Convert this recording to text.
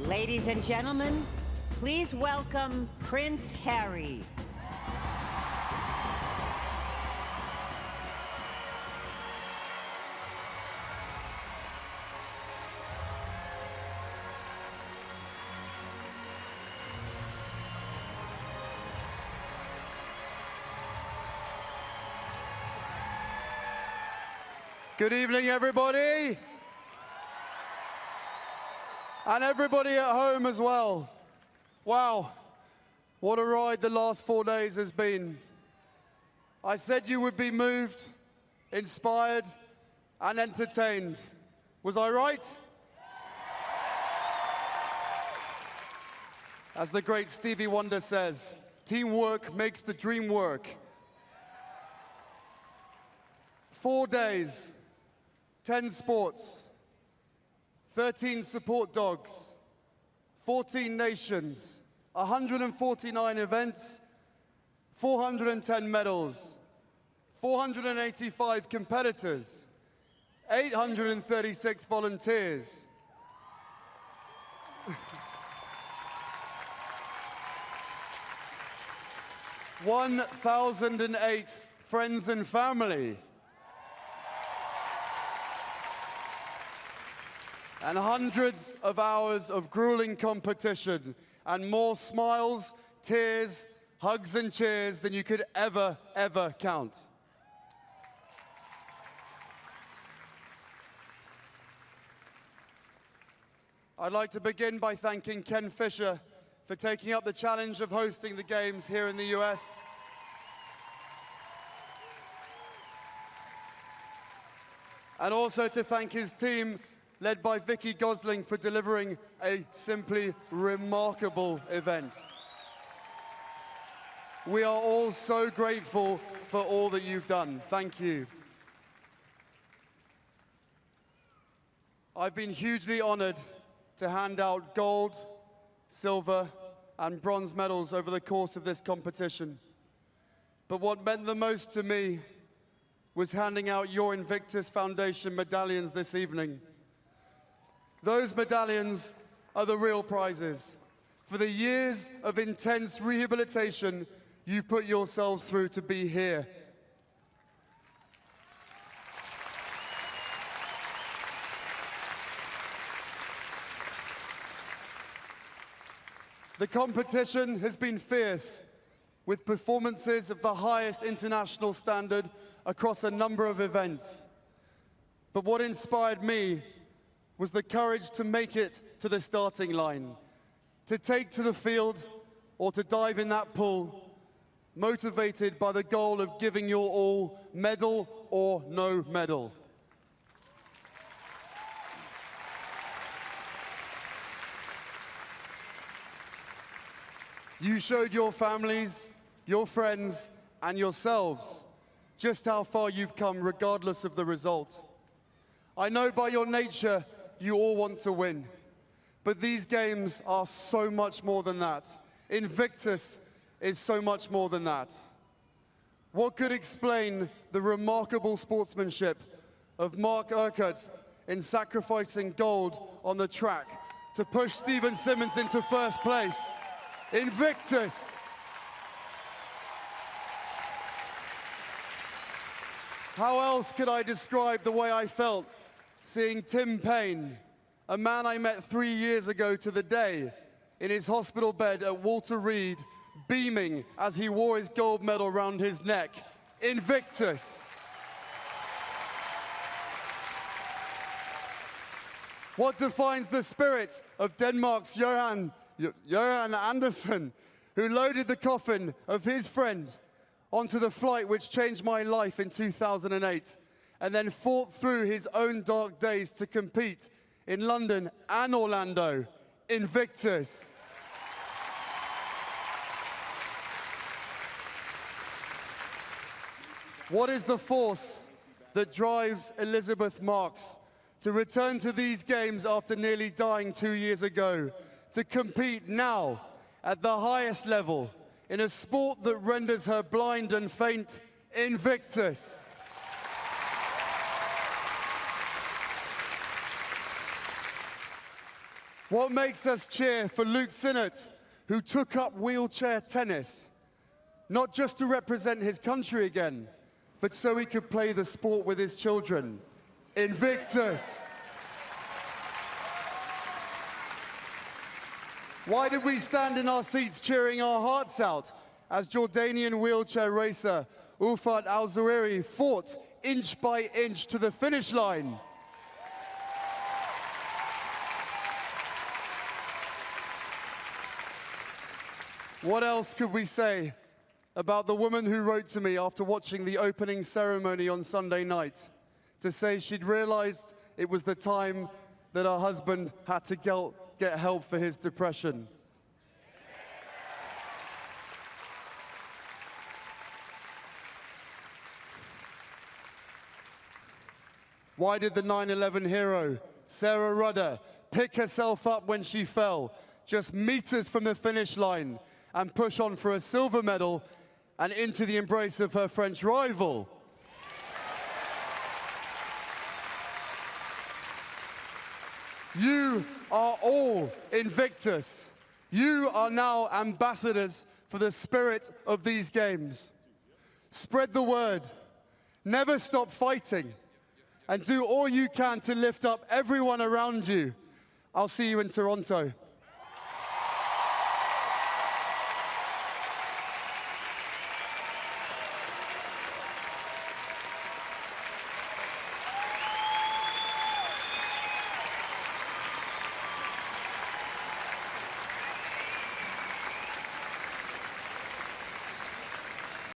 Ladies and gentlemen, please welcome Prince Harry. Good evening, everybody. And everybody at home as well. Wow, what a ride the last 4 days has been. I said you would be moved, inspired, and entertained. Was I right? As the great Stevie Wonder says, teamwork makes the dream work. 4 days, 10 sports, 13 support dogs, 14 nations, 149 events, 410 medals, 485 competitors, 836 volunteers. 1,008 friends and family. And hundreds of hours of grueling competition, and more smiles, tears, hugs and cheers than you could ever count. I'd like to begin by thanking Ken Fisher for taking up the challenge of hosting the Games here in the US. And also to thank his team, led by Vicky Gosling, for delivering a simply remarkable event. We are all so grateful for all that you've done. Thank you. I've been hugely honored to hand out gold, silver, and bronze medals over the course of this competition. But what meant the most to me was handing out your Invictus Foundation medallions this evening. Those medallions are the real prizes for the years of intense rehabilitation you've put yourselves through to be here. The competition has been fierce, with performances of the highest international standard across a number of events. But what inspired me was the courage to make it to the starting line, to take to the field or to dive in that pool, motivated by the goal of giving your all, medal or no medal. You showed your families, your friends, and yourselves just how far you've come regardless of the result. I know by your nature, you all want to win, but these games are so much more than that. Invictus is so much more than that. What could explain the remarkable sportsmanship of Mark Urquhart in sacrificing gold on the track to push Stephen Simmons into first place? Invictus. How else could I describe the way I felt seeing Tim Payne, a man I met 3 years ago to the day, in his hospital bed at Walter Reed, beaming as he wore his gold medal around his neck? Invictus. What defines the spirit of Denmark's Johan Andersen, who loaded the coffin of his friend onto the flight which changed my life in 2008, and then fought through his own dark days to compete in London and Orlando? Invictus. What is the force that drives Elizabeth Marks to return to these games after nearly dying 2 years ago, to compete now at the highest level in a sport that renders her blind and faint? Invictus. What makes us cheer for Luke Sinnott, who took up wheelchair tennis, not just to represent his country again, but so he could play the sport with his children. Invictus! Why did we stand in our seats cheering our hearts out as Jordanian wheelchair racer Ufat Al-Zawahiri fought inch by inch to the finish line? What else could we say about the woman who wrote to me after watching the opening ceremony on Sunday night to say she'd realized it was the time that her husband had to get help for his depression? Why did the 9/11 hero, Sarah Rudder, pick herself up when she fell, just meters from the finish line, and push on for a silver medal and into the embrace of her French rival? You are all Invictus. You are now ambassadors for the spirit of these games. Spread the word. Never stop fighting. And do all you can to lift up everyone around you. I'll see you in Toronto.